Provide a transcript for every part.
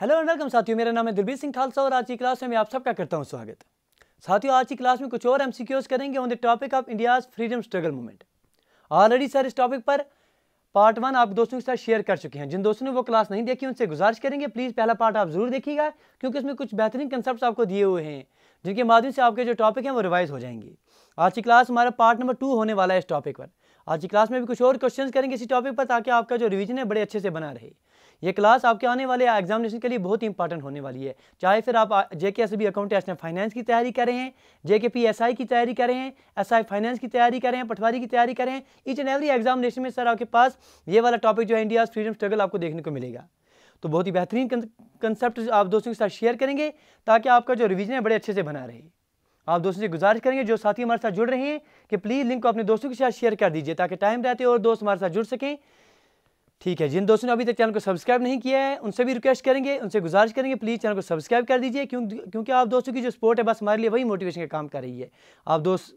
Hello and welcome साथियों, मेरा नाम है दिलबीर सिंह खालसा और आज की क्लास में मैं आप सबका करता हूं स्वागत। साथियों, आज की क्लास में कुछ और एमसीक्यूज करेंगे on the topic of India's freedom struggle movement. Already sir इस टॉपिक पर पार्ट 1 आप दोस्तों के साथ शेयर कर चुके हैं। जिन दोस्तों ने वो क्लास नहीं देखी उनसे गुजारिश करेंगे प्लीज़ पहला पार्ट आप जरूर देखिएगा, क्योंकि उसमें कुछ बेहतरीन कंसेप्ट आपको दिए हुए हैं जिनके माध्यम से आपके जो टॉपिक हैं वो रिवाइज हो जाएंगे। आज की क्लास हमारा पार्ट नंबर 2 होने वाला है इस टॉपिक पर। आज की क्लास में भी कुछ और क्वेश्चंस करेंगे इसी टॉपिक पर, ताकि आपका जो रिवीजन है बड़े अच्छे से बना रहे। ये क्लास आपके आने वाले एग्जामिनेशन के लिए बहुत ही इंपॉर्टेंट होने वाली है। चाहे फिर आप जेकेएसबी अकाउंटेंट एंड फाइनेंस की तैयारी कर रहे हैं, जेकेपीएसआई की तैयारी कर रहे हैं, एसआई फाइनेंस की तैयारी कर रहे हैं, पटवारी की तैयारी कर रहे हैं, ईच एंड एवरी एग्जामिनेशन में सर आपके पास ये वाला टॉपिक जो है इंडिया फ्रीडम स्ट्रगल आपको देखने को मिलेगा। तो बहुत ही बेहतरीन कंसेप्ट आप दोस्तों के साथ शेयर करेंगे ताकि आपका जो रिवीजन है बड़े अच्छे से बना रहे। आप दोस्तों से गुजारिश करेंगे जो साथी हमारे साथ जुड़ रहे हैं कि प्लीज़ लिंक को अपने दोस्तों के साथ शेयर कर दीजिए ताकि टाइम रहते और दोस्त हमारे साथ जुड़ सकें। ठीक है, जिन दोस्तों ने अभी तक चैनल को सब्सक्राइब नहीं किया है उनसे भी रिक्वेस्ट करेंगे, उनसे गुजारिश करेंगे प्लीज़ चैनल को सब्सक्राइब कर दीजिए, क्योंकि आप दोस्तों की जो सपोर्ट है बस हमारे लिए वही मोटिवेशन का काम कर रही है। आप दोस्त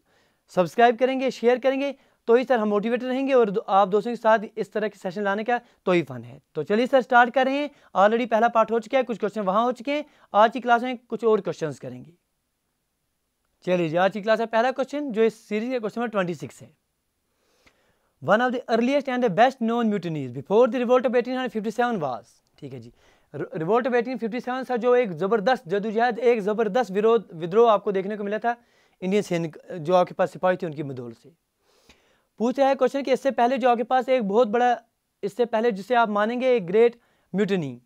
सब्सक्राइब करेंगे, शेयर करेंगे तो ही सर हम मोटिवेटेड रहेंगे और आप दोस्तों के साथ इस तरह के सेशन लाने का तो ही फन है। तो चलिए सर स्टार्ट कर रहे हैं। ऑलरेडी पहला पार्ट हो चुका है, कुछ क्वेश्चन वहाँ हो चुके हैं। आज की क्लास में कुछ और क्वेश्चन करेंगे। चलिए जी, आज की क्लास का पहला क्वेश्चन जो इस सीरीज का क्वेश्चन नंबर 26 है। One of the earliest and the best known mutinies before the revolt of 1857 was. ठीक है जी, रिवोल्ट ऑफ 1857 था जो एक ज़बरदस्त जदोजहद, एक ज़बरदस्त विद्रोह आपको देखने को मिला था इंडियन सैनिक जो आपके पास सिपाही थे उनकी मदौलत से। पूछ रहा है क्वेश्चन कि इससे पहले जो आपके पास एक बहुत बड़ा, इससे पहले जिसे आप मानेंगे एक ग्रेट म्यूटनी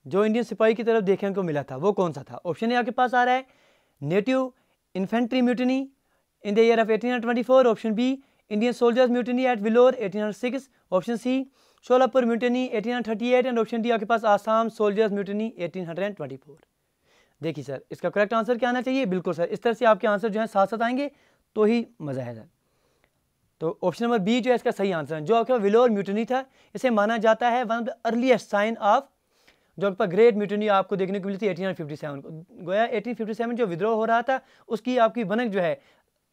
जो इंडियन सिपाही की तरफ देखने को मिला था वो कौन सा था। ऑप्शन ए आपके पास आ रहा है native infantry mutiny in the year of 1824। Option B Indian soldiers mutiny at Vellore 1806। Option C Sholapur mutiny 1838 and option D आपके पास आसाम सोल्जर्स म्यूटनी 1824। देखिए सर इसका करेक्ट आंसर क्या आना चाहिए। बिल्कुल सर, इस तरह से आपके आंसर जो है साथ साथ आएंगे तो ही मज़ा है सर। तो ऑप्शन नंबर बी जो है इसका सही आंसर है। जो आपका विलोर म्यूटनी था इसे माना जाता है one of the earliest sign of जो आपका ग्रेट म्यूटनी आपको देखने को मिली थी 1857 को। गोया 1857 जो विद्रोह हो रहा था उसकी आपकी भनक जो है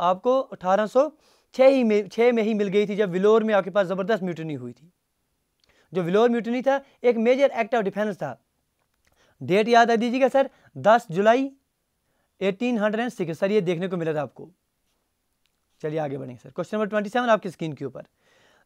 आपको 1806 में ही मिल गई थी, जब विलोर में आपके पास ज़बरदस्त म्यूटनी हुई थी। जो विलोर म्यूटनी था एक मेजर एक्ट ऑफ डिफेंस था। डेट याद आ दीजिएगा सर, 10 जुलाई 1806 सर ये देखने को मिला था आपको। चलिए आगे बढ़ेंगे सर। क्वेश्चन नंबर 27 आपकी स्क्रीन के ऊपर।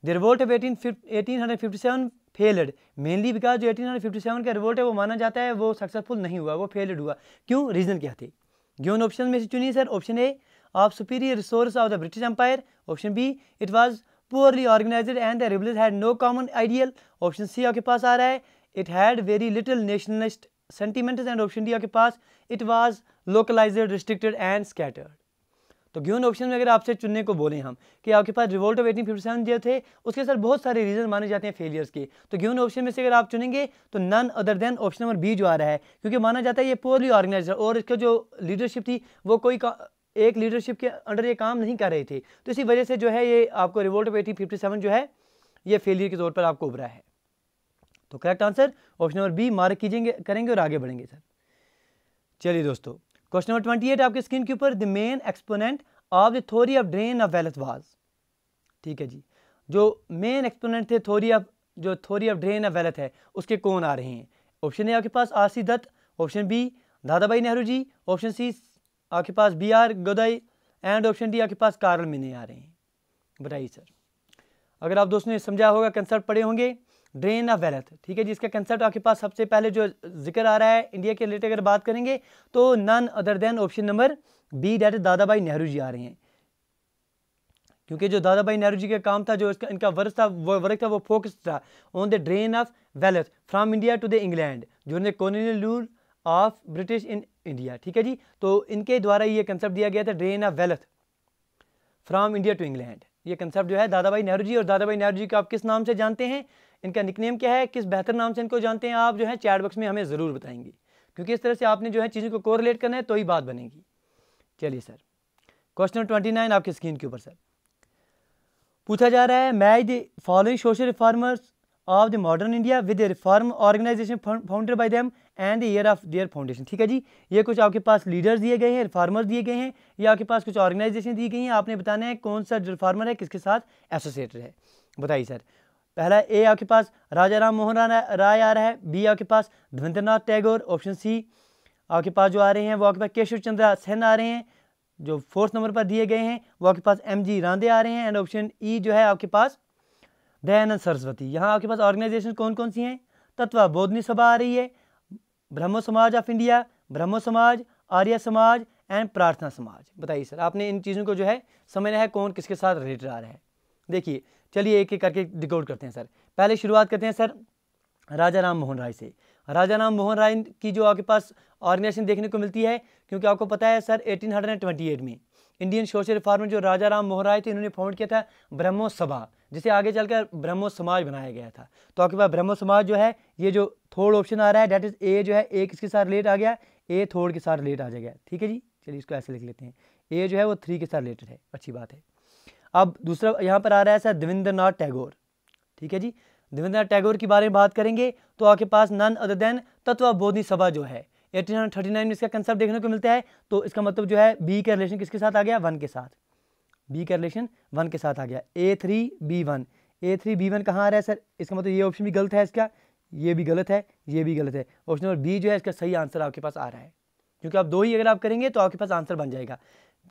The revolt of 1857 failed mainly because जो 1857 का रिवोल्ट है वो माना जाता है वो सक्सेसफुल नहीं हुआ, वो फेल्ड हुआ। क्यों, रीजन क्या थे। गिवन ऑप्शन में से चुनिए sir. Option A of superior resource of the British empire. Option B it was poorly organised and the rebels had no common ideal. Option C आपके पास आ रहा है it had very little nationalist sentiments and option D आपके पास it was localised, restricted and scattered. तो given option में अगर आपसे चुनने को बोलें हम कि आपके पास रिवोल्ट ऑफ 1857 जो थे उसके सर बहुत सारे रीजन माने जाते हैं फेलियर्स के, तो गिवन ऑप्शन में से अगर आप चुनेंगे तो none other than option number B जो आ रहा है, क्योंकि माना जाता है ये पुअरली ऑर्गेनाइज्ड और इसका जो लीडरशिप थी वो कोई एक लीडरशिप के अंडर ये काम नहीं कर रहे थे, तो इसी वजह से जो है ये आपको रिवोल्ट ऑफ 1857 जो है ये फेलियर के तौर पर आपको उभरा है। तो correct answer option number B mark कीजिएंगे करेंगे और आगे बढ़ेंगे सर। चलिए दोस्तों, क्वेश्चन नंबर 28 आपके स्क्रीन के ऊपर। The main exponent of the theory of drain of wealth was. ठीक है जी, जो मेन एक्सपोनेंट थे theory of drain of wealth है उसके कौन आ रहे हैं। ऑप्शन ए आपके पास RC Dutt. Option B Dadabhai Nehru ji. Option C आपके पास BR गदाई एंड ऑप्शन डी आपके पास कार्ल मिने आ रहे हैं। बताइए सर, अगर आप दोस्तों ने समझा होगा, कंसेप्ट पढ़े होंगे ड्रेन ऑफ वेल्थ। ठीक है जी, इसका कंसेप्ट आपके पास सबसे पहले जो जिक्र आ रहा है इंडिया के रिलेटेड अगर बात करेंगे तो none other than option number B that Dadabhai Nehru ji आ रहे हैं, क्योंकि जो दादाभाई नेहरू जी का काम था, जो इनका वर्क था वो फोकस था on the drain of wealth from India to the England during the colonial rule of British in India. ठीक है जी, तो इनके द्वारा ये कंसेप्ट दिया गया था drain of wealth from India to England. ये कंसेप्ट जो है दादाभाई नेहरू जी, और दादाभाई नेहरू जी को आप किस नाम से जानते हैं, इनका निकनेम क्या है, किस बेहतर नाम से इनको जानते हैं, आप जो है चैट बॉक्स में हमें ज़रूर बताएंगे, क्योंकि इस तरह से आपने जो है चीज़ों को कोरिलेट करना है तो ही बात बनेगी। चलिए सर, क्वेश्चन नंबर 29 आपकी स्क्रीन के ऊपर सर पूछा जा रहा है match the following social reformers of the modern India with the reform organization founded by them and the year of their foundation. ठीक है जी, ये कुछ आपके पास लीडर्स दिए गए हैं, रिफॉर्मर्स दिए गए हैं, या आपके पास कुछ ऑर्गेनाइजेशन दी गई हैं, आपने बताना है कौन सा रिफॉर्मर है किसके साथ एसोसिएटेड है। बताइए सर, पहला ए आपके पास राजा राम मोहन राय आ रहा है, बी आपके पास देवेंद्रनाथ टैगोर, ऑप्शन सी आपके पास जो आ रहे हैं वो आपके पास केशव चंद्र सेन आ रहे हैं, जो 4th नंबर पर दिए गए हैं वो आपके पास MG रांदे आ रहे हैं, एंड ऑप्शन ई जो है आपके पास दयानंद सरस्वती। यहाँ आपके पास ऑर्गेनाइजेशन कौन कौन सी हैं? तत्व बोधनी सभा आ रही है, ब्रह्मो समाज ऑफ इंडिया, ब्रह्मो समाज, आर्य समाज एंड प्रार्थना समाज। बताइए सर, आपने इन चीज़ों को जो है समझना है कौन किसके साथ रिलेटेड आ रहा है। देखिए चलिए एक एक करके डिकोड करते हैं सर। पहले शुरुआत करते हैं सर राजा राम मोहन राय से। राजा राम मोहन राय की जो आपके पास ऑर्गेनाइजेशन देखने को मिलती है, क्योंकि आपको पता है सर 1828 में इंडियन सोशल रिफॉर्मर जो राजा राम मोहन राय थे इन्होंने फाउंड किया था ब्रह्मो सभा, जिसे आगे चलकर ब्रह्मो समाज बनाया गया था। तो आपके पास ब्रह्मो समाज जो है, ये जो थर्ड ऑप्शन आ रहा है डेट इज ए जो है, ए किसके साथ रिलेट आ गया? ए थर्ड के साथ रिलेट आ जाएगा। ठीक है जी, चलिए इसको ऐसे लिख लेते हैं, ए जो है वो 3 के साथ रिलेटेड है, अच्छी बात है। अब दूसरा यहाँ पर आ रहा है सर देवेंद्रनाथ टैगोर। ठीक है जी, देवेंद्रनाथ टैगोर के बारे में बात करेंगे तो आपके पास नन अदर देन तत्व बोधनी सभा जो है 1839 में इसका कंसेप्ट देखने को मिलता है। तो इसका मतलब जो है बी का रिलेशन किसके साथ आ गया? 1 के साथ। बी का रिलेशन 1 के साथ आ गया। A3B1, A3B1 कहाँ आ रहा है सर? इसका मतलब ये ऑप्शन भी गलत है, इसका ये भी गलत है, ये भी गलत है। ऑप्शन नंबर बी जो है इसका सही आंसर आपके पास आ रहा है, क्योंकि आप 2 ही अगर आप करेंगे तो आपके पास आंसर बन जाएगा,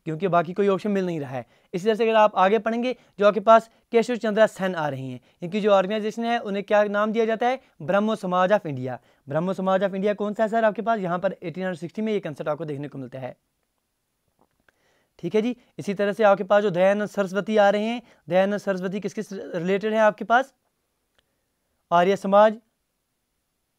क्योंकि बाकी कोई ऑप्शन मिल नहीं रहा है। इसी तरह से अगर आप आगे पढ़ेंगे जो आपके पास केशव चंद्र सेन आ रही हैं, इनकी जो ऑर्गेनाइजेशन है उन्हें क्या नाम दिया जाता है? ब्रह्मो समाज ऑफ इंडिया। ब्रह्मो समाज ऑफ इंडिया कौन सा है सर आपके पास? यहाँ पर 1860 में ये कंसेप्ट आपको देखने को मिलता है। ठीक है जी, इसी तरह से आपके पास जो दयानंद सरस्वती आ रहे हैं, दयानंद सरस्वती किसके रिलेटेड है आपके पास? आर्य समाज,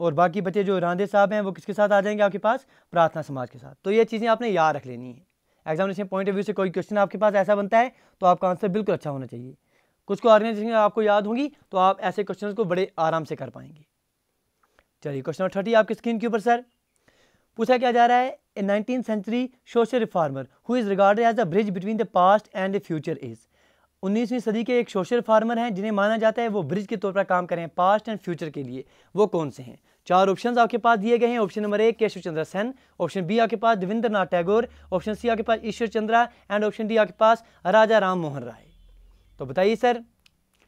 और बाकी बच्चे जो रांदे साहब हैं वो किसके साथ आ जाएंगे आपके पास? प्रार्थना समाज के साथ। तो ये चीज़ें आपने याद रख लेनी है। एग्जामिनेशन पॉइंट ऑफ व्यू से कोई क्वेश्चन आपके पास ऐसा बनता है तो आपका आंसर बिल्कुल अच्छा होना चाहिए। कुछ को ऑर्गेनाइजेशन आपको याद होंगी तो आप ऐसे क्वेश्चन को बड़े आराम से कर पाएंगे। चलिए क्वेश्चन नंबर 30 आपकी स्क्रीन के ऊपर सर पूछा क्या जा रहा है? A 19th century social reformer who is regarded as the bridge between the past and the future is. 19वीं सदी के एक सोशल रिफॉर्मर हैं जिन्हें माना जाता है वो ब्रिज के तौर पर काम करें पास्ट एंड फ्यूचर के लिए। वो कौन से हैं? 4 ऑप्शंस आपके पास दिए गए हैं। Option number 1 Keshav Chandra Sen, option B आपके पास देवेंद्रनाथ टैगोर, ऑप्शन सी आपके पास ईश्वर चंद्रा एंड ऑप्शन डी आपके पास राजा राम मोहन राय। तो बताइए सर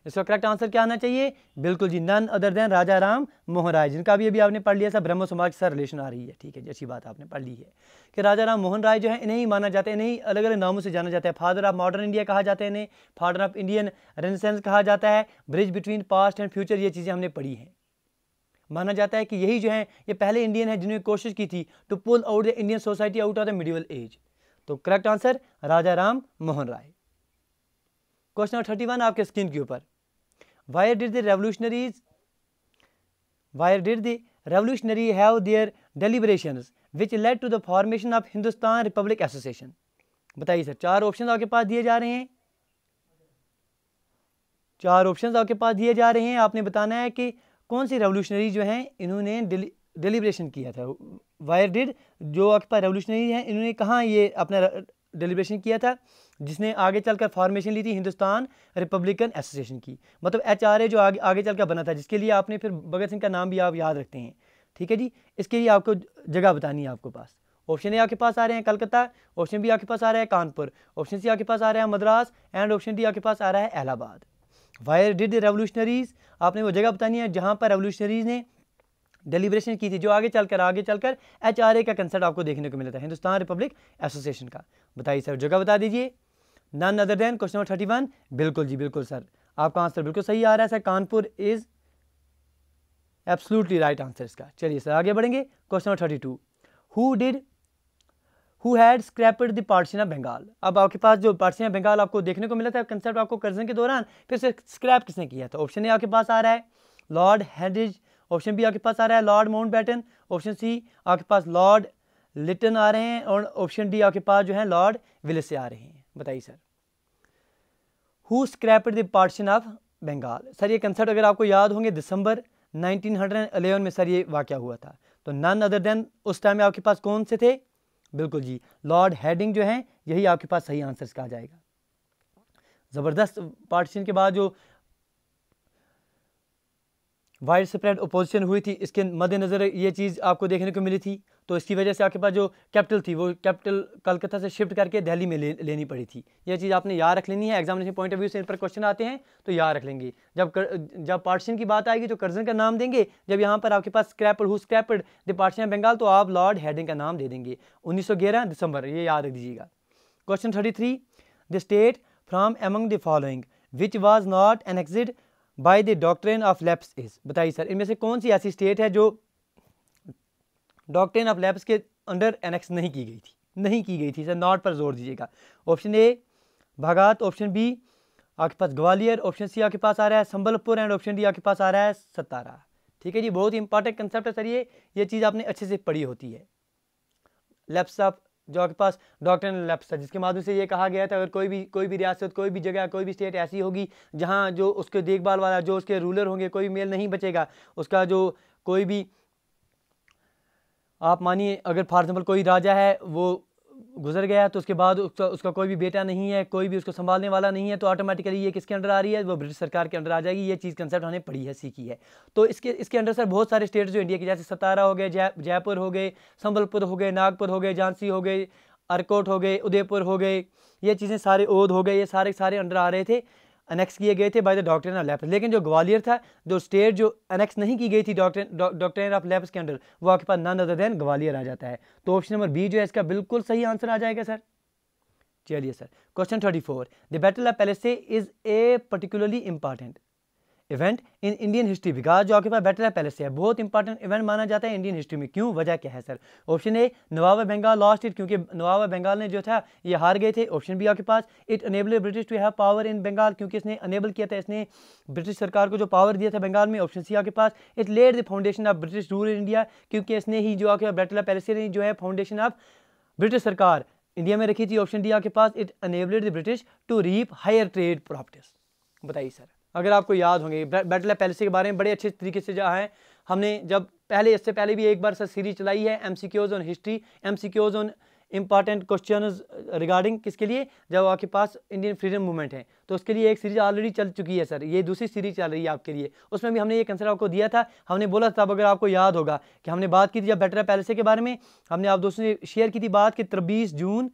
इसका करेक्ट आंसर क्या आना चाहिए? बिल्कुल जी, नन अदर देन राजा राम मोहन राय, जिनका भी अभी आपने पढ़ लिया था ब्रह्म समाज के साथ रिलेशन आ रही है। ठीक है जी, अच्छी बात आपने पढ़ ली है कि राजा राम मोहन राय जो है इन्हें ही माना जाता है, इन्हें अलग अलग नामों से जाना जाता है। फादर ऑफ मॉडर्न इंडिया कहा जाता है इन्हें, फादर ऑफ इंडियन रेनेसेंस कहा जाता है, bridge between past and future, ये चीज़ें हमने पढ़ी हैं। माना जाता है कि यही जो है ये पहले इंडियन है जिन्होंने कोशिश की थी to pull out the Indian society out of the medieval age. तो correct answer Raja Ram Mohan Roy. Question number 31 आपके स्क्रीन के ऊपर, why did the revolutionary have their deliberations which led to the formation of Hindustan Republic Association? बताइए sir, 4 option आपके पास दिए जा रहे हैं, 4 ऑप्शन आपके पास दिए जा रहे हैं। आपने बताना है कि कौन सी रेवोल्यूशनरी जो हैं इन्होंने डेलिब्रेशन किया था। वायर डिड जो आपके पास रेवोल्यूशनरी हैं इन्होंने कहाँ ये अपना डेलिब्रेशन किया था, जिसने आगे चलकर फॉर्मेशन ली थी हिंदुस्तान रिपब्लिकन एसोसिएशन की, मतलब HRA जो आगे चलकर बना था, जिसके लिए आपने फिर भगत सिंह का नाम भी आप याद रखते हैं। ठीक है जी, इसके लिए आपको जगह बतानी है आपको पास। ऑप्शन ए आपके पास आ रहे हैं कलकत्ता, ऑप्शन बी आपके पास आ रहा है कानपुर, ऑप्शन सी आपके पास आ रहा है मद्रास एंड ऑप्शन डी आपके पास आ रहा है Allahabad. Wire did the revolutionaries, आपने वो जगह बतानी है जहाँ पर रेवोल्यूशनरीज ने डेलिब्रेशन की थी, जो आगे चलकर HRA का कंसेप्ट आपको देखने को मिला था, हिंदुस्तान रिपब्लिक एसोसिएशन का। बताइए सर, जगह बता दीजिए। None other than question number 31, बिल्कुल जी बिल्कुल सर, आपका आंसर बिल्कुल सही आ रहा है sir, Kanpur is absolutely right answer इसका। चलिए सर आगे बढ़ेंगे। Question number 32, who had scrapped the partition of Bengal. अब आपके पास जो पार्टीशन ऑफ बंगाल आपको देखने को मिला था कंसेप्ट आपको कर्जन के दौरान, फिर से स्क्रैप किसने किया था? ऑप्शन ए आपके पास आ रहा है लॉर्ड हेनरिज, ऑप्शन बी आपके पास आ रहा है लॉर्ड माउंटबेटन, ऑप्शन सी आपके पास लॉर्ड लिटन आ रहे हैं और ऑप्शन डी आपके पास जो है लॉर्ड विलिस से आ रहे हैं। बताइए sir, who scrapped the partition of Bengal. Sir ये कंसेप्ट अगर आपको याद होंगे दिसंबर 1911 में सर ये वाक़या हुआ था। तो नन अदर देन उस टाइम में आपके पास कौन से थे? बिल्कुल जी, लॉर्ड हेडिंग जो हैं, यही आपके पास सही आंसर कहा जाएगा। ज़बरदस्त पार्टीशन के बाद जो वाइड स्प्रेड अपोजिशन हुई थी, इसके मद्देनज़र ये चीज़ आपको देखने को मिली थी। तो इसकी वजह से आपके पास जो कैपिटल थी वो कैपिटल कलकत्ता से शिफ्ट करके दिल्ली में लेनी पड़ी थी। ये चीज़ आपने याद रख लेनी है, एग्जामिनेशन पॉइंट ऑफ व्यू से इन पर क्वेश्चन आते हैं तो याद रख लेंगे। जब पार्टीशन की बात आएगी तो कर्जन का नाम देंगे, जब यहाँ पर आपके पास scrapped who scrapped the partition of Bengal तो आप लॉर्ड हेडिंग का नाम दे देंगे। 1911 दिसंबर, ये याद रख दीजिएगा। Question 33, the state from among the following which was not annexed by the doctrine of lapse is. बताइए सर, इनमें से कौन सी ऐसी स्टेट है जो डॉक्ट्रिन ऑफ लैप्स के अंडर एनेक्स नहीं की गई थी? नहीं की गई थी सर, नॉट पर जोर दीजिएगा। ऑप्शन ए भागात, ऑप्शन बी आपके पास ग्वालियर, ऑप्शन सी आपके पास आ रहा है संबलपुर एंड ऑप्शन डी आपके पास आ रहा है सतारा। ठीक है जी, बहुत ही इंपॉर्टेंट कंसेप्ट है सर, ये चीज़ आपने अच्छे से पढ़ी होती है। लैप्स ऑफ जो आपके पास डॉक्ट्रिन लैप्स है, जिसके माध्यम से ये कहा गया था अगर कोई भी रियासत, कोई भी जगह, कोई भी स्टेट ऐसी होगी जहाँ जो उसके देखभाल वाला, जो उसके रूलर होंगे, कोई मेल नहीं बचेगा, उसका जो कोई भी, आप मानिए अगर फॉर एग्जाम्पल कोई राजा है वो गुजर गया तो उसके बाद उसका कोई भी बेटा नहीं है, कोई भी उसको संभालने वाला नहीं है, तो ऑटोमेटिकली ये किसके अंडर आ रही है? वो ब्रिटिश सरकार के अंडर आ जाएगी। ये चीज़ कंसेप्ट हमने पढ़ी है, सीखी है। तो इसके अंडर सर बहुत सारे स्टेट्स जो इंडिया के, जैसे सतारा हो गए, जयपुर हो गए, संबलपुर हो गए, नागपुर हो गए, झांसी हो गए, अरकोट हो गए, उदयपुर हो गए, ये चीज़ें सारे ओध हो गए, ये सारे अंडर आ रहे थे, अनेक्स किए गए थे by the doctrine of lapse. लेकिन जो ग्वालियर था, जो स्टेट जो अनेक्स नहीं की गई थी डॉक्ट्रिन ऑफ लैप्स के अंडर, वो आपके पास नन अदर देन ग्वालियर आ जाता है। तो ऑप्शन नंबर बी जो है इसका बिल्कुल सही आंसर आ जाएगा सर। चलिए sir, question 34, the battle of Plassey is a particularly important event in Indian history because जो आपके पास बैटल ऑफ पैलेस है बहुत इंपॉर्टेंट इवेंट माना जाता है इंडियन हिस्ट्री में। क्यों, वजह क्या है sir? Option A Nawab Bengal lost it, क्योंकि नवाब बंगाल ने जो था ये हार गए थे। ऑप्शन बी आपके पास it enabled British to have power in Bengal, क्योंकि इसने अनेबल किया था, इसने ब्रिटिश सरकार को जो पावर दिया था बंगाल में। ऑप्शन सी आपके पास it laid the foundation of British rule in India, क्योंकि इसने ही जो आपके बैटल ऑफ पैलेस ने जो है फाउंडेशन ऑफ ब्रिटिश सरकार इंडिया में रखी थी। ऑप्शन डी आपके पास it enabled the British to reap higher trade properties. बताइए सर, अगर आपको याद होंगे बैटल ऑफ पैलेस के बारे में बड़े अच्छे तरीके से जो है हमने जब इससे पहले भी एक बार सर सीरीज चलाई है MCQs on history, MCQs on important questions regarding किसके लिए, जब आपके पास इंडियन फ्रीडम मूवमेंट है, तो उसके लिए एक सीरीज ऑलरेडी चल चुकी है सर, ये दूसरी सीरीज चल रही है आपके लिए। उसमें भी हमने ये कंसेप्ट आपको दिया था, हमने बोला था, अगर आपको याद होगा कि हमने बात की थी जब बैटल ऑफ पैलेस के बारे में, हमने आप दोस्तों से शेयर की थी बात कि 23 जून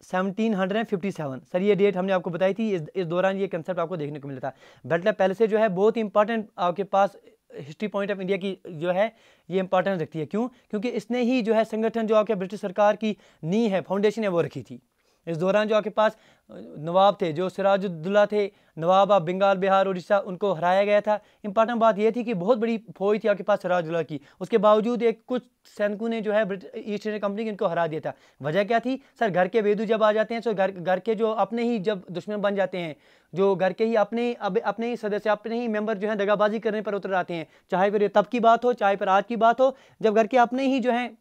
1757 सर ये डेट हमने आपको बताई थी। इस दौरान ये कंसेप्ट आपको देखने को मिला था। बैटल ऑफ पैलेस जो है बहुत ही इंपॉर्टेंट आपके पास हिस्ट्री पॉइंट ऑफ इंडिया की जो है ये इंपॉर्टेंस रखती है। क्यों? क्योंकि इसने ही जो है संगठन जो आपके ब्रिटिश सरकार की नींव है, फाउंडेशन है, वो रखी थी। इस दौरान जो आपके पास नवाब थे, जो सिराजुद्दौला थे, नवाब ऑफ बंगाल, बिहार, उड़ीसा, उनको हराया गया था। इंपॉर्टेंट बात यह थी कि बहुत बड़ी फौज थी आपके पास सिराजुद्दौला की, उसके बावजूद एक कुछ सैनिकों ने जो है ईस्ट इंडिया कंपनी इनको हरा दिया था। वजह क्या थी सर? घर के वेदू जब आ जाते हैं तो घर के जो अपने ही जब दुश्मन बन जाते हैं, जो घर के ही अपने ही सदस्य, अपने ही मेंबर जो है दगाबाजी करने पर उतर आते हैं, चाहे फिर तब की बात हो चाहे फिर आज की बात हो, जब घर के अपने ही जो है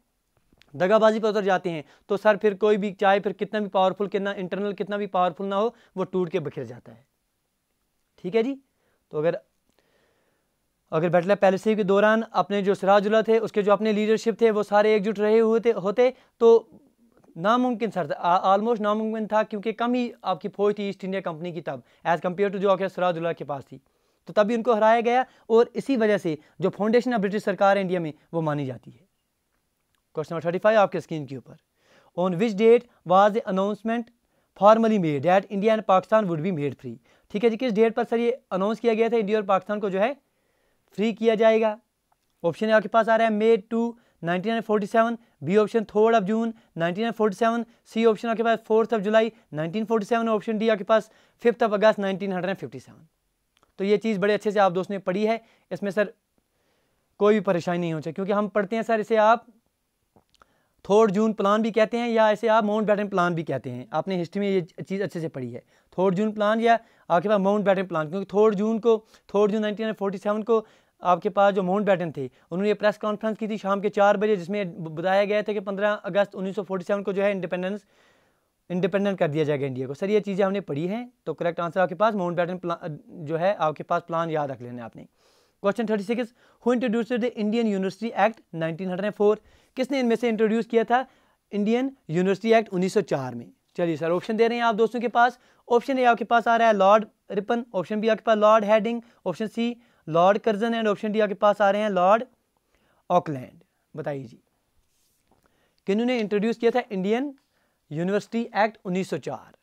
दगाबाजी पर उतर जाते हैं तो सर फिर कोई भी चाहे फिर कितना भी पावरफुल, कितना इंटरनल कितना भी पावरफुल ना हो, वो टूट के बिखर जाता है। ठीक है जी। तो अगर बैटल ऑफ पैलेस के दौरान अपने जो सिराजुद्दौला थे, उसके जो अपने लीडरशिप थे, वो सारे एकजुट रहे हुए होते तो नामुमकिन सर, ऑलमोस्ट नामुमकिन था, क्योंकि कम ही आपकी फौज थी ईस्ट इंडिया कंपनी की तब, एज कम्पेयर टू जो आपके सिराजुद्दौला के पास थी। तो तभी उनको हराया गया और इसी वजह से जो फाउंडेशन ऑफ ब्रिटिश सरकार है इंडिया में वो मानी जाती है। क्वेश्चन नंबर 35 आपके स्क्रीन के ऊपर, on which date was the announcement formally made that India and Pakistan would be made free. ठीक है जी, किस डेट पर सर ये अनाउंस किया गया था इंडिया और पाकिस्तान को जो है फ्री किया जाएगा? ऑप्शन आपके पास आ रहा है May 2, 1947, बी ऑप्शन 3 जून 1947, सी ऑप्शन आपके पास 4 जुलाई 1947, ऑप्शन डी आपके पास 5 अगस्त 1957। तो ये चीज़ बड़े अच्छे से आप दोस्तों ने पढ़ी है, इसमें सर कोई भी परेशानी नहीं होनी चाहिए, क्योंकि हम पढ़ते हैं सर इसे आप 3 जून प्लान भी कहते हैं या इसे आप माउंटबेटन प्लान भी कहते हैं। आपने हिस्ट्री में ये चीज़ अच्छे से पढ़ी है, 3 जून प्लान या आपके पास माउंटबेटन प्लान, क्योंकि 3 जून 1947 को आपके पास जो माउंटबेटन थे उन्होंने प्रेस कॉन्फ्रेंस की थी शाम के 4 बजे, जिसमें बताया गया था कि 15 अगस्त 1947 को जो है इंडिपेंडेंट कर दिया जाएगा इंडिया को। सर ये चीज़ें हमने पढ़ी हैं, तो करेक्ट आंसर आपके पास माउंटबेटन प्लान जो है आपके पास प्लान याद रख लेना आपने। Question 36, who introduced the Indian university act 1904। किसने इनमें से इंट्रोड्यूस किया था इंडियन यूनिवर्सिटी एक्ट 1904 में? चलिए सर ऑप्शन दे रहे हैं आप दोस्तों के पास। ऑप्शन ए आपके पास आ रहा है लॉर्ड रिपन, ऑप्शन बी आपके पास lord Hardinge, option C lord Curzon and option D आपके पास आ रहे हैं लॉर्ड ऑकलैंड। बताइए जी किन्होंने इंट्रोड्यूस किया था इंडियन यूनिवर्सिटी एक्ट 1904।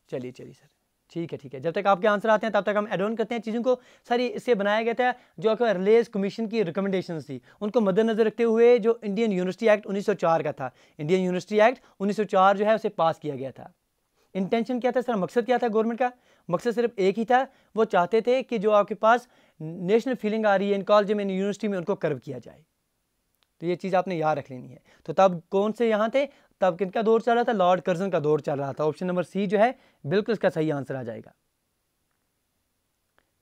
चलिए सर ठीक है। जब तक आपके आंसर आते हैं तब तक हम एड ऑन करते हैं चीज़ों को। सर ये इससे बनाया गया था जो आपका रिलेज कमीशन की रिकमेंडेशंस थी उनको मद्देनजर रखते हुए जो इंडियन यूनिवर्सिटी एक्ट 1904 का था, इंडियन यूनिवर्सिटी एक्ट 1904 जो है उसे पास किया गया था। इंटेंशन क्या था सर, मकसद क्या था गवर्नमेंट का? मकसद सिर्फ एक ही था, वो चाहते थे कि जो आपके पास नेशनल फीलिंग आ रही है इन कॉलेज में, इन यूनिवर्सिटी में, उनको कर्व किया जाए। तो ये चीज़ आपने याद रख लेनी है। तो तब कौन से यहाँ थे, तब किनका दौर चल रहा था? लॉर्ड कर्जन का दौर चल रहा था। ऑप्शन नंबर सी जो है बिल्कुल इसका सही आंसर आ जाएगा,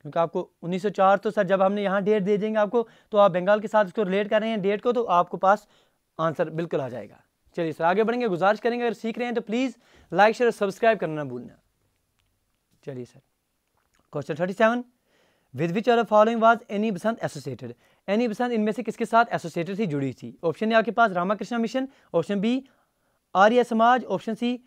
क्योंकि आपको 1904 तो सर जब हमने यहाँ डेट दे देंगे आपको तो आप बंगाल के साथ इसको रिलेट कर रहे हैं डेट को, तो आपको पास आंसर बिल्कुल आ जाएगा। चलिए सर आगे बढ़ेंगे। गुजारिश करेंगे अगर सीख रहे हैं तो प्लीज़ लाइक शेयर सब्सक्राइब करना ना भूलना। चलिए sir question 37, with which are the following was Annie Besant associated? Annie Besant इनमें से किसके साथ एसोसिएटेड थी, जुड़ी थी? ऑप्शन ए आपके पास Ramakrishna mission, option B Arya Samaj, option C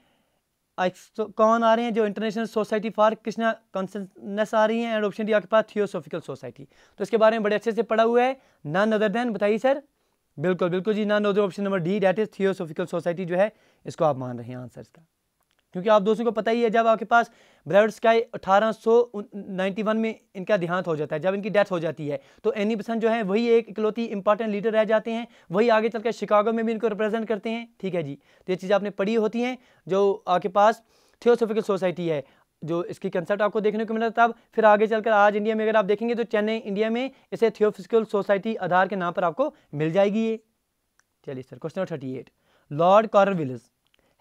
कौन आ रहे हैं जो international society for Krishna consciousness आ रही हैं, एंड ऑप्शन डी आपके पास थियोसॉफिकल सोसाइटी। तो इसके बारे में बड़े अच्छे से पढ़ा हुआ है, नन अदर देन, बताइए सर। बिल्कुल जी, none other, option number D that is theosophical society जो है इसको आप मान रहे हैं आंसर इसका। क्योंकि आप दोस्तों को पता ही है जब आपके पास ब्रैड स्काई 1891 में इनका देहांत हो जाता है, जब इनकी डेथ हो जाती है, तो एनी बेसंत जो है वही एक इकलौती इंपॉर्टेंट लीडर रह जाते हैं, वही आगे चलकर शिकागो में भी इनको रिप्रेजेंट करते हैं। ठीक है जी, तो ये चीज़ आपने पढ़ी होती हैं। जो आपके पास थियोसॉफिकल सोसाइटी है जो इसकी कंसेप्ट आपको देखने को मिला तब, फिर आगे चलकर आज इंडिया में अगर आप देखेंगे तो चेन्नई इंडिया में इसे थियोसॉफिकल सोसाइटी आधार के नाम पर आपको मिल जाएगी ये। चलिए sir question 38, Lord Cornwallis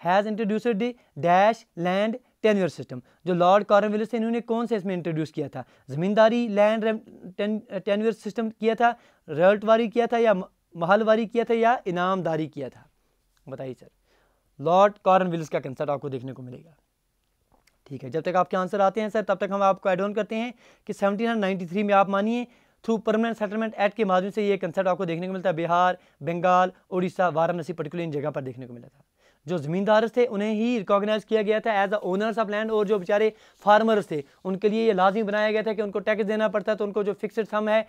has introduced the dash land tenure system. जो लॉर्ड कॉर्नवालिस थे इन्होंने कौन से इसमें इंट्रोड्यूस किया था? ज़मींदारी लैंड टेन्योर सिस्टम किया था, रल्टवारी किया था, या महलवारी किया था, या इनामदारी किया था? बताइए सर। लॉर्ड कॉर्नवालिस का कंसेप्ट आपको देखने को मिलेगा। ठीक है, जब तक आपके आंसर आते हैं सर तब तक हम आपको एड ऑन करते हैं कि 1793 में आप मानिए थ्रू परमानेंट सेटलमेंट एक्ट के माध्यम से ये कंसेप्ट आपको देखने को मिलता है। बिहार, बंगाल, उड़ीसा, वाराणसी पर्टिकुलर इन जगह पर देखने को मिला था। जो ज़मींदार थे उन्हें ही रिकॉग्नाइज किया गया था as the owners of land, और जो बेचारे फार्मर्स थे उनके लिए ये लाजमी बनाया गया था कि उनको टैक्स देना पड़ता है, तो उनको जो फिक्स्ड सम है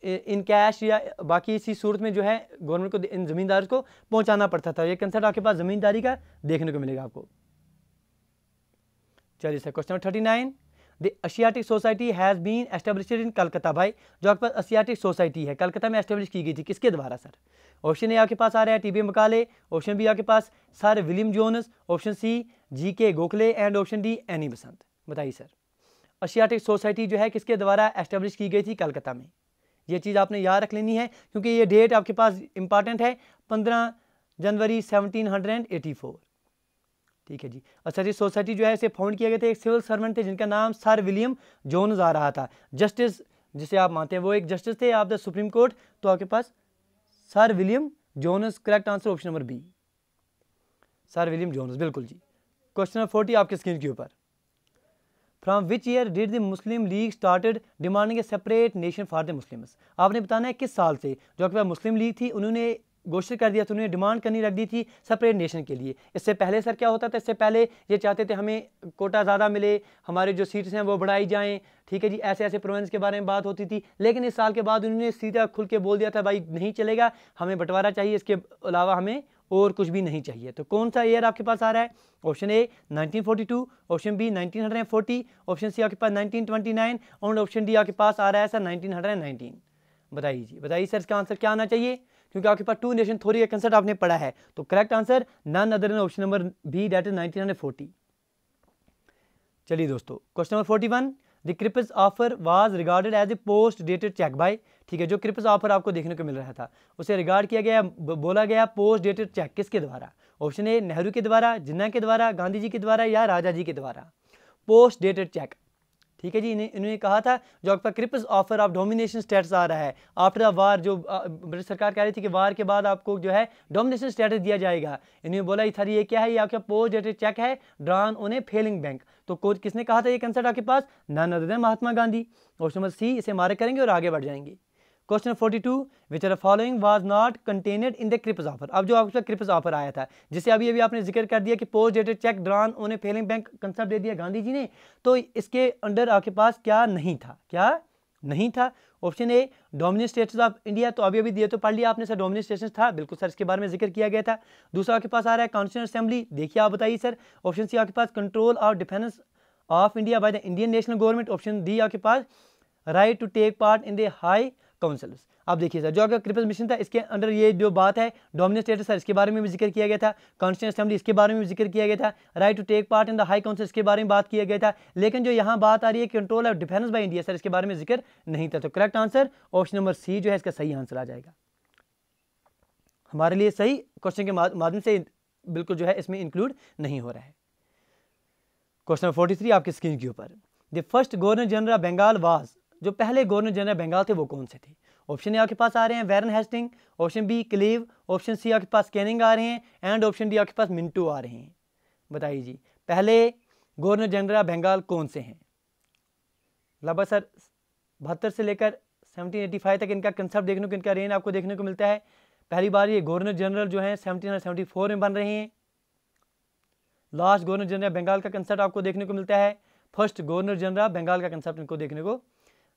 इन कैश या बाकी इसी सूरत में जो है गवर्नमेंट को इन ज़मींदार को पहुंचाना पड़ता था। ये कंसेप्ट आपके पास ज़मींदारी का देखने को मिलेगा आपको। चलिए sir question 39, the Asiatic society has been established in Calcutta. भाई जो आपके पास एशियाटिक सोसाइटी है कलकत्ता में एस्टेब्लिश की गई थी, किसके द्वारा सर? ऑप्शन ए आपके पास आ रहा है टीबी मकाले, ऑप्शन बी आपके पास sir William Jones, option C GK Gokhale, and option D Annie Besant. बताइए सर एशियाटिक सोसाइटी जो है किसके द्वारा एस्टेब्लिश की गई थी कलकत्ता में? ये चीज़ आपने याद रख लेनी है क्योंकि ये डेट आपके पास इंपॉर्टेंट है, 15 जनवरी 1784। ठीक है जी। एशियाटिक सोसाइटी जो है इसे फाउंड किया गया था, एक सिविल सर्वेंट थे जिनका नाम सर विलियम जोन्स आ रहा था। जस्टिस जिसे आप मानते हैं वो एक जस्टिस थे आप द सुप्रीम कोर्ट, तो आपके पास sir William Jones, correct answer option number B, sir William Jones, बिल्कुल जी। क्वेश्चन नंबर 40 आपके स्क्रीन के ऊपर, from which year did the Muslim League started demanding a separate nation for the Muslims? आपने बताना है किस साल से जो आपके पास मुस्लिम लीग थी उन्होंने घोषित कर दिया था, उन्होंने डिमांड करनी रख दी थी सेपरेट नेशन के लिए। इससे पहले सर क्या होता था? इससे पहले ये चाहते थे हमें कोटा ज़्यादा मिले, हमारे जो सीट्स हैं वो बढ़ाई जाएं। ठीक है जी, ऐसे ऐसे प्रोविंस के बारे में बात होती थी, लेकिन इस साल के बाद उन्होंने सीधा खुल के बोल दिया था भाई नहीं चलेगा, हमें बंटवारा चाहिए, इसके अलावा हमें और कुछ भी नहीं चाहिए। तो कौन सा ईयर आपके पास आ रहा है? Option A 1942, option B 1940, option C आपके पास 1929, और ऑप्शन डी आपके पास आ रहा है सर 1919। बताइए जी, बताइए सर इसका आंसर क्या आना चाहिए? क्योंकि आपके पास टू नेशन थ्योरी का कंसेप्ट आपने पढ़ा है, तो correct answer none other than option number B that is 1940। चलिए दोस्तों question number 41, the Cripps offer was regarded as a post dated cheque by. ठीक है, जो क्रिप्स ऑफर आपको देखने को मिल रहा था उसे रिगार्ड किया गया, बोला गया पोस्ट डेटेड चेक किसके द्वारा? ऑप्शन ए नेहरू के द्वारा, जिन्ना के द्वारा, गांधी जी के द्वारा, या राजा जी के द्वारा? Post dated cheque. ठीक है जी, इन्होंने कहा था जो आपका Cripps offer of domination status आ रहा है आफ्टर द वार, जो ब्रिटिश सरकार कह रही थी कि वार के बाद आपको जो है डोमिनेशन स्टेटस दिया जाएगा, इन्होंने बोला सर ये क्या है? ये आपका पोस्ट डेटेड चेक है drawn on a failing bank. तो किसने कहा था ये कंसेप्ट आपके पास? None other than Mahatma Gandhi. Option number C, इसे मार्क करेंगे और आगे बढ़ जाएंगे। Question 42, which are following was not contained in the Cripps offer. अब जो आपका क्रिप्स ऑफर आया था जिसे अभी अभी आपने जिक्र कर दिया कि post dated cheque drawn on a failing bank concept दे दिया गांधी जी ने, तो इसके अंडर आपके पास क्या नहीं था? क्या नहीं था। Option A dominant status of India, तो अभी दिए तो पढ़ लिया आपने सर, डोमिनेंट स्टेटस था, बिल्कुल सर, इसके बारे में जिक्र किया गया था। दूसरा आपके पास आ रहा है कॉन्स्टिट्यूएंट असेंबली, देखिए आप बताइए सर। ऑप्शन सी आपके पास कंट्रोल और defence of India by the Indian national government. Option D आपके पास right to take part in the high councils. आप देखिए सर, जो आपका क्रिप्स मिशन था इसके अंडर ये जो बात है डोमिनेंट स्टेटस सर, इसके बारे में भी जिक्र किया गया था। कॉन्स्टिट्यूएंट असेंबली इसके बारे में भी जिक्र किया गया था। Right to take part in the high council इसके बारे में बात किया गया था। लेकिन जो यहाँ बात आ रही है control of defence by India sir, इसके बारे में जिक्र नहीं था। तो correct answer option number C जो है इसका सही आंसर आ जाएगा हमारे लिए। सही क्वेश्चन के माध्यम से बिल्कुल जो है इसमें इंक्लूड नहीं हो रहा है। क्वेश्चन नंबर 43 आपकी स्क्रीन के ऊपर, the first governor general of Bengal was, जो पहले गवर्नर जनरल बंगाल थे वो कौन से थे। ऑप्शन ए आपके पास आ रहे हैं Warren Hasting, option B Clive, option C आपके पास कैनिंग आ रहे हैं, एंड ऑप्शन डी आपके पास मिंटो आ रहे हैं। बताइए जी, पहले गवर्नर जनरल ऑफ बंगाल कौन से हैं। लगभग सर 72 से लेकर 1785 तक इनका कंसेप्ट देखने को, इनका रेन आपको देखने को मिलता है। पहली बार ये गवर्नर जनरल जो है 1774 में बन रहे हैं। लास्ट गवर्नर जनरल बंगाल का कंसेप्ट आपको देखने को मिलता है। फर्स्ट गवर्नर जनरल बंगाल का कंसेप्ट इनको देखने को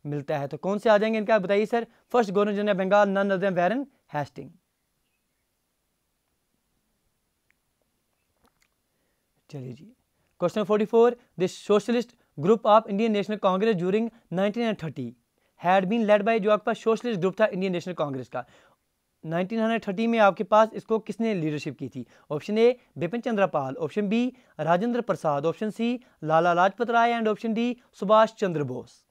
मिलता है। तो कौन से आ जाएंगे इनका बताइए sir. First governor general Bengal none other than Warren Hastings. चलिए जी, question 44, the socialist group of Indian national congress during 1930 had been led by, जो आपके पास सोशलिस्ट ग्रुप था इंडियन नेशनल कांग्रेस का 1930 में आपके पास इसको किसने लीडरशिप की थी। Option A Bipin Chandra Pal, option B Rajendra Prasad, option C Lala Lajpat Rai, and option D Subhash Chandra Bose.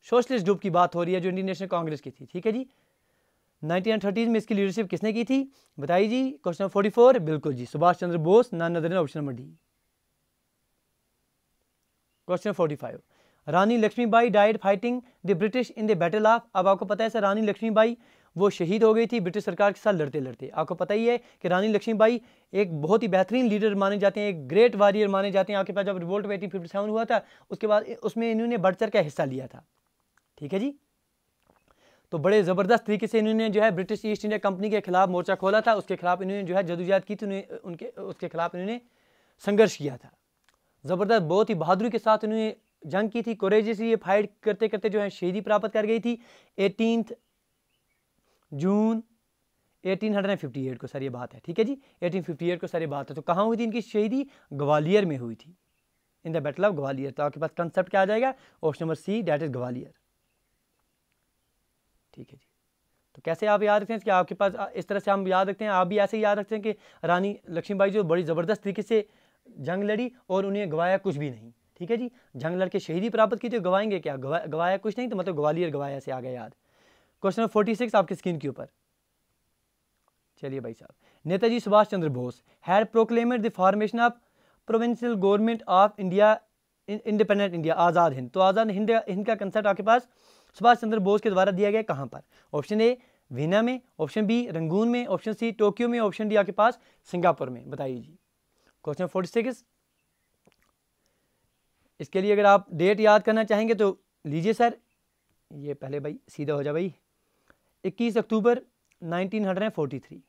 Socialist group की बात हो रही है जो इंडियन नेशनल कांग्रेस की थी, ठीक है जी। 1930 में इसकी लीडरशिप किसने की थी बताइए जी। क्वेश्चन 44 बिल्कुल जी Subhash Chandra Bose, none other than option number D. Question 45, Rani Lakshmibai died fighting the British in the battle of, अब आपको पता है सर रानी लक्ष्मीबाई वो शहीद हो गई थी ब्रिटिश सरकार के साथ लड़ते लड़ते। आपको पता ही है कि रानी लक्ष्मीबाई एक बहुत ही बेहतरीन लीडर माने जाते हैं, एक ग्रेट वॉरियर माने जाते हैं। आपके पास जब रिवोल्ट 1857 हुआ था उसके बाद उसमें इन्होंने बढ़ चढ़ का हिस्सा लिया था, ठीक है जी। तो बड़े ज़बरदस्त तरीके से इन्होंने जो है ब्रिटिश ईस्ट इंडिया कंपनी के खिलाफ मोर्चा खोला था, उसके खिलाफ इन्होंने जो है जदोजहद की थी, उनके उसके खिलाफ इन्होंने संघर्ष किया था। ज़बरदस्त बहुत ही बहादुरी के साथ इन्होंने जंग की थी, कोरेजियसली ये फाइट करते करते जो है शहीदी प्राप्त कर गई थी 18 जून 1858 को सर ये बात है, ठीक है जी। 1858 को सर ये बात है। तो कहाँ हुई थी इनकी शहीदी, ग्वालियर में हुई थी, in the battle of Gwalior. तो आपके पास कंसेप्ट क्या आ जाएगा option number C, that is Gwalior, ठीक है जी। तो कैसे आप याद रखते हैं कि आपके पास इस तरह से हम याद रखते हैं, आप भी ऐसे ही याद रखते हैं कि रानी लक्ष्मीबाई जो बड़ी ज़बरदस्त तरीके से जंग लड़ी और उन्हें गवाया कुछ भी नहीं, ठीक है जी। जंग लड़ के शहीदी प्राप्त की तो गवाएंगे क्या, गवाया कुछ नहीं, तो मतलब ग्वालियर गवाया से आ गया याद। क्वेश्चन 46 आपकी स्क्रीन के ऊपर, चलिए भाई साहब, Netaji Subhash Chandra Bose had proclaimed the formation of provincial government of India independent India, Azad Hind. तो आज़ाद हिंद का कंसेप्ट आपके पास सुभाष चंद्र बोस के द्वारा दिया गया कहाँ पर। ऑप्शन ए वीना में, ऑप्शन बी रंगून में, ऑप्शन सी टोक्यो में, ऑप्शन डी आपके पास सिंगापुर में। बताइए जी। क्वेश्चन 46, इसके लिए अगर आप डेट याद करना चाहेंगे तो लीजिए सर, ये पहले भाई सीधा हो जाए भाई, 21 अक्टूबर 1943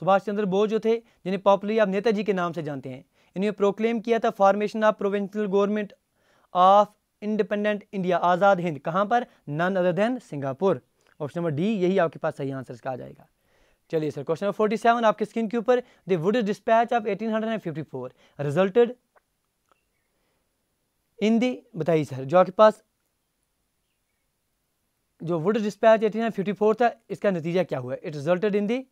सुभाष चंद्र बोस जो थे, जिन्हें पॉपुलरली आप नेताजी के नाम से जानते हैं, इन्हें प्रोक्लेम किया था formation of provincial government of independent India, Azad Hind, कहाँ पर, none other than Singapore. Option number D यही आपके पास सही आंसर इसका आ जाएगा। चलिए सर, क्वेश्चन नंबर 47 आपके स्क्रीन के ऊपर, the Wood's despatch of 1854 resulted in the, बताइए सर, जो आपके पास जो वुडिश डिस्पैच 1854 था इसका नतीजा क्या हुआ। It resulted in the,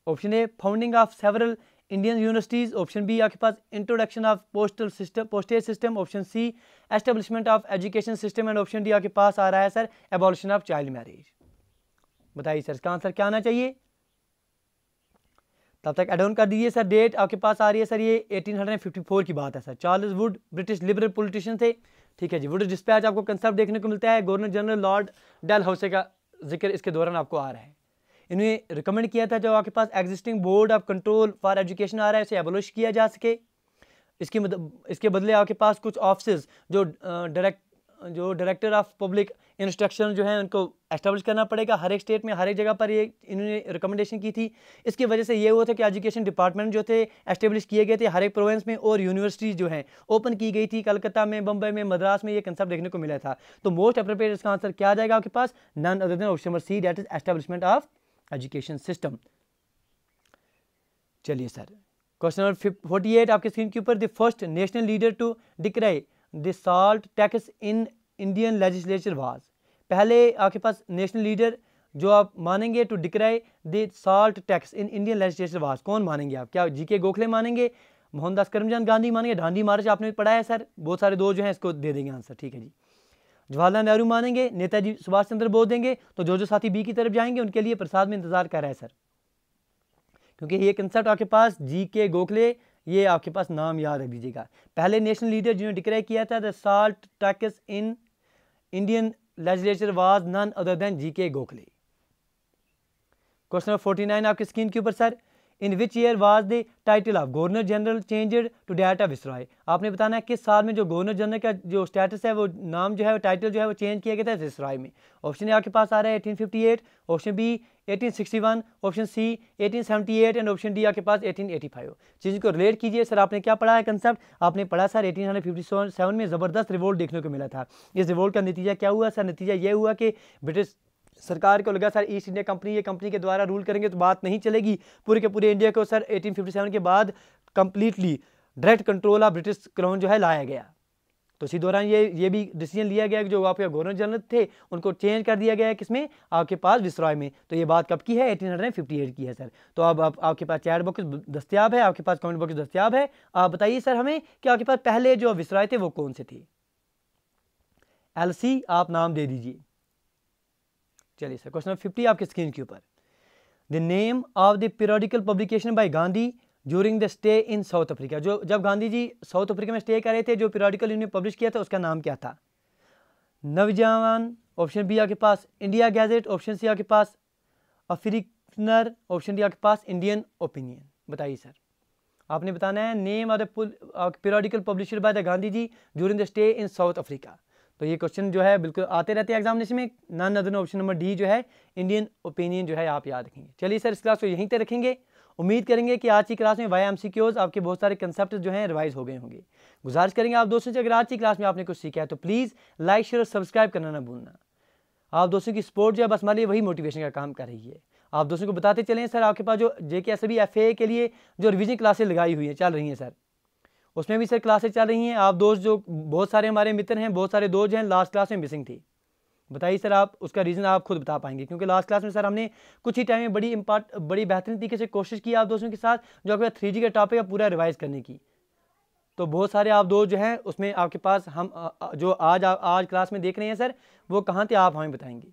option A founding of several Indian universities, option B आपके पास introduction of postage system, option C establishment of education system, and option D आपके पास आ रहा है sir abolition of child marriage. बताइए sir इसका answer क्या आना चाहिए। तब तक एड ऑन कर दीजिए सर, डेट आपके पास आ रही है सर ये 1854 की बात है sir. Charles Wood British liberal politician थे, ठीक है जी। वुड डिस्पैच आपको कंसेप्ट देखने को मिलता है, गवर्नर जनरल लॉर्ड डलहौसी का जिक्र इसके दौरान आपको आ रहा है। इन्हें रिकमेंड किया था जो आपके पास existing board of control for education आ रहा है इसे एबोलिश किया जा सके। इसके बदले आपके पास कुछ ऑफिस जो डायरेक्ट जो डायरेक्टर ऑफ पब्लिक इंस्ट्रक्शन जो है उनको एस्टेब्लिश करना पड़ेगा हर एक स्टेट में, हर एक जगह पर ये इन्होंने रिकमेंडेशन की थी। इसकी वजह से ये हुआ था कि एजुकेशन डिपार्टमेंट जो थे एस्टेब्लिश किए गए थे हर एक प्रोविंस में, और यूनिवर्सिटीज़ जो हैं ओपन की गई थी। कलकत्ता में, बम्बई में, मद्रास में ये कंसेप्ट देखने को मिला था। तो मोस्ट अप्रोप्रिएट इसका आंसर क्या आ जाएगा आपके पास? None other than option number C, that is establishment of education system. चलिए सर, क्वेश्चन नंबर 48 आपके स्क्रीन के ऊपर, the first national leader to decry the salt tax in Indian legislature was. पहले आपके पास नेशनल लीडर जो आप मानेंगे to decry the salt tax in Indian legislature was, कौन मानेंगे आप? क्या जीके गोखले मानेंगे, मोहनदास करमचंद गांधी मानेंगे, दांडी मार्च आपने पढ़ा है सर, बहुत सारे दो जो हैं इसको दे देंगे आंसर, ठीक है जी। जवाहरलाल नेहरू मानेंगे, नेताजी सुभाष चंद्र बोस देंगे, तो जो साथी बी की तरफ जाएंगे उनके लिए प्रसाद में इंतजार कर रहा है सर, क्योंकि ये कंसेप्ट आपके पास जीके गोखले, ये आपके पास नाम याद रख दीजिएगा। पहले नेशनल लीडर जिन्होंने डिक्लेयर किया था the salt tax in Indian legislature was none other than G K Gokhale. Question number 49 आपके स्क्रीन के ऊपर sir, in which year was the title of governor general changed to that of viceroy. आपने बताना है किस साल में जो गवर्नर जनरल का जो स्टेटस है, वो नाम जो है, वो टाइटल जो है वो चेंज किया गया था विसरॉय में। ऑप्शन ए आपके पास आ रहा है 1858, option B 1861, option C 1878 and option D आपके पास 1885। चीज़ को रिलेट कीजिए सर, आपने क्या पढ़ा है कंसेप्ट? आपने पढ़ा सर 1857 में ज़बरदस्त रिवोल्ट देखने को मिला था। इस रिवोल्ट का नतीजा क्या हुआ सर? नतीजा ये हुआ कि ब्रिटिश सरकार को लगा सर ईस्ट इंडिया कंपनी, ये कंपनी के द्वारा रूल करेंगे तो बात नहीं चलेगी, पूरे के पूरे इंडिया को सर 1857 के बाद completely direct control of British crown जो है लाया गया। तो इसी दौरान ये भी डिसीजन लिया गया कि जो आपके गवर्नर जनरल थे उनको चेंज कर दिया गया है, किसमें? आपके पास विसरॉय में। तो ये बात कब की है? 1858 की है सर। तो अब आपके पास चैट बॉक्स दस्तियाब है, आपके पास कमेंट बॉक्स दस्तियाब है, आप बताइए सर हमें कि आपके पास पहले जो विसरॉय थे वो कौन से थे? LC आप नाम दे दीजिए। चलिए सर, क्वेश्चन नंबर 50 आपके स्क्रीन के ऊपर, the name of the periodical publication by Gandhi during the stay in South Africa. जो जब गांधी जी साउथ अफ्रीका में स्टे कर रहे थे, जो पीरियोडिकल इन्होंने पब्लिश किया था उसका नाम क्या था? नवजवान, ऑप्शन बी आपके पास इंडिया गैजेट, ऑप्शन सी आपके पास अफ्रीकनर, ऑप्शन डी आपके पास इंडियन ओपिनियन। बताइए सर, आपने बताना है name of the periodical published by the Gandhi ji during the stay in South Africa. तो ये क्वेश्चन जो है बिल्कुल आते रहते हैं एग्जामिनेशन में, none other option number D जो है इंडियन ओपिनियन जो है आप याद रखेंगे। चलिए सर, इस क्लास को यहीं तक रखेंगे। उम्मीद करेंगे कि आज की क्लास में वाया MCQs आपके बहुत सारे कंसेप्ट जो हैं रिवाइज हो गए होंगे। गुजारिश करेंगे आप दोस्तों से, अगर आज की क्लास में आपने कुछ सीखा है तो प्लीज़ लाइक, शेयर और सब्सक्राइब करना ना भूलना। आप दोस्तों की सपोर्ट जो है बस हमारे लिए वही मोटिवेशन का काम कर रही है। आप दोस्तों को बताते चलें सर, आपके पास जो JKSB FA के लिए जो रिविजन क्लासेस लगाई हुई हैं, चल रही हैं सर, उसमें भी सर क्लासेस चल रही हैं। आप दोस्त जो बहुत सारे हमारे मित्र हैं, बहुत सारे दोस्त हैं, लास्ट क्लास में मिसिंग थी। बताइए सर, आप उसका रीज़न आप खुद बता पाएंगे, क्योंकि लास्ट क्लास में सर हमने कुछ ही टाइम में बड़ी बेहतरीन तरीके से कोशिश की आप दोस्तों के साथ जो आपके 3G का टॉपिक है पूरा रिवाइज करने की। तो बहुत सारे आप दोस्त जो हैं उसमें आपके पास हम जो आज क्लास में देख रहे हैं सर, वो कहाँ थे आप हमें बताएंगे।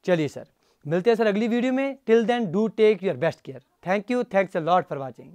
चलिए सर, मिलते हैं सर अगली वीडियो में। Till then do take your best care. Thank you, thanks a lot for watching.